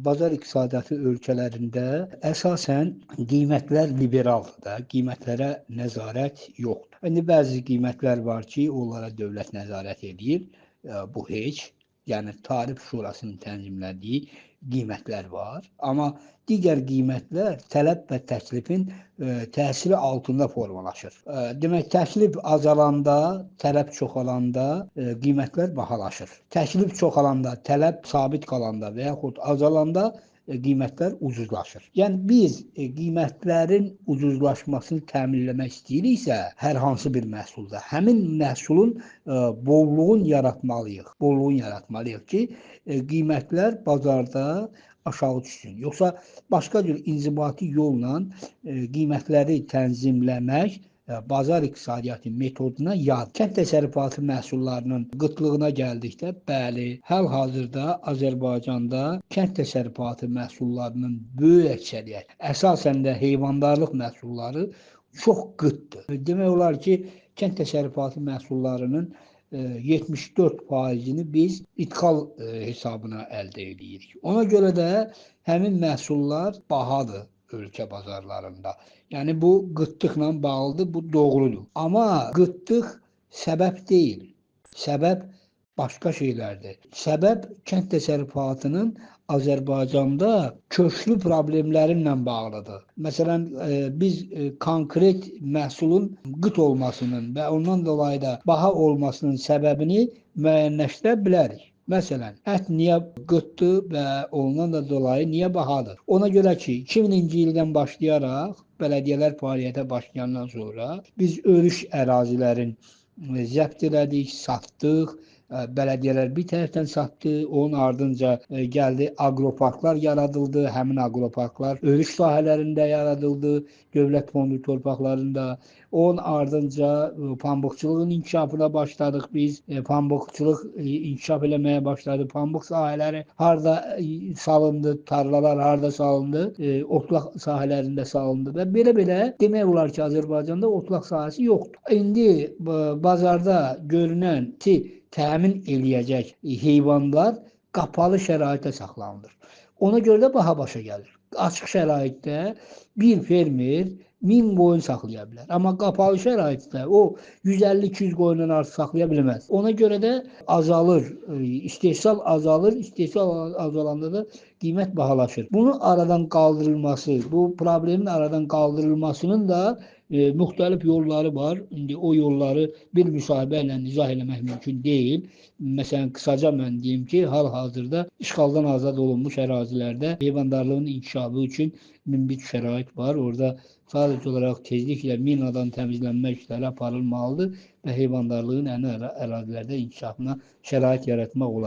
bazar iqtisadiyyatı ölkələrində əsasən qiymətlər liberaldır da, qiymətlərə nəzarət yoxdur. İndi bəzi qiymətlər var ki, onlara dövlət nəzarət edir, bu heç. Yəni Tarif Şurasının tənzimlədiyi qiymətlər var. Amma digər qiymətlər tələb və təklifin təsiri altında formalaşır. Demək, təklif azalanda, tələb çoxalanda qiymətlər bahalaşır. Təklif çoxalanda, tələb sabit qalanda və yaxud azalanda qiymətlər ucuzlaşır. Yəni biz qiymətlərin ucuzlaşmasını təminləmək istəyiriksə, hər hansı bir məhsulda həmin məhsulun bolluğun yaratmalıyıq. Bolluğun yaratmalıyıq ki, qiymətlər bazarda aşağı düşsün. Yoxsa başqa cür inzibati yolla qiymətləri tənzimləmək bazar iqtisadiyyatı metoduna yad. Kənd təsərrüfatı məhsullarının qıtlığına gəldikdə, bəli, hal-hazırda Azərbaycanda kənd təsərrüfatı məhsullarının böyük əksəriyyət, əsasən də heyvandarlıq məhsulları çox qıtdır. Demək olar ki, kənd təsərrüfatı məhsullarının 74%-ni biz idxal hesabına əldə edirik. Ona görə də həmin məhsullar bahadır ölkə bazarlarında. Yəni bu qıtlıqla bağlıdır, bu doğrudur. Amma qıtlıq səbəb deyil. Səbəb başqa şeylərdir. Səbəb kənd təsərrüfatının Azərbaycanda köklü problemlərinlə bağlıdır. Məsələn, biz konkret məhsulun qıt olmasının və ondan dolayı da baha olmasının səbəbini müəyyənləşdirə bilərik. Məsələn, ət niyə qıtdır və ondan da dolayı niyə bahadır? Ona görə ki, 2000-ci ildən başlayaraq bələdiyyələr fəaliyyətə başlayandan sonra biz örüş ərazilərin zəbt elədik, satdıq. Bələdiyyələr bir tərəfdən satdı, onun ardınca gəldi, aqroparklar yaradıldı, həmin aqroparklar örüş sahələrində yaradıldı, dövlət fondu torpaqlarında. Onun ardınca pambıqçılığın inkişafına başladıq biz, pambıqçılıq inkişaf eləməyə başladı, pambıq sahələri harada salındı, tarlalar harada salındı, otlaq sahələrində salındı və belə-belə demək olar ki, Azərbaycanda otlaq sahəsi yoxdur. İndi bazarda görünən ki, təmin eləyəcək heyvanlar qapalı şəraitdə saxlanılır. Ona görə də baha başa gəlir. Açıq şəraitdə bir fermer 1000 qoyun saxlaya bilər. Amma qapalı şəraitdə o 150-200 qoyundan artıq saxlaya bilməz. Ona görə də azalır, istehsal azalır, istehsal azalanda da qiymət bahalaşır. Bunun aradan qaldırılması, bu problemin aradan qaldırılmasının da müxtəlif yolları var. İndi o yolları bir müsahibə ilə izah eləmək mümkün deyil. Məsələn, qısaca mən deyim ki, hal-hazırda işğaldan azad olunmuş ərazilərdə heyvandarlığın inkişafı üçün münbit şərait var. Orada sadəcə olaraq tezliklə minadan təmizlənmə işləri aparılmalıdır və heyvandarlığın ən ərazilərdə inkişafına şərait yaratmaq olar.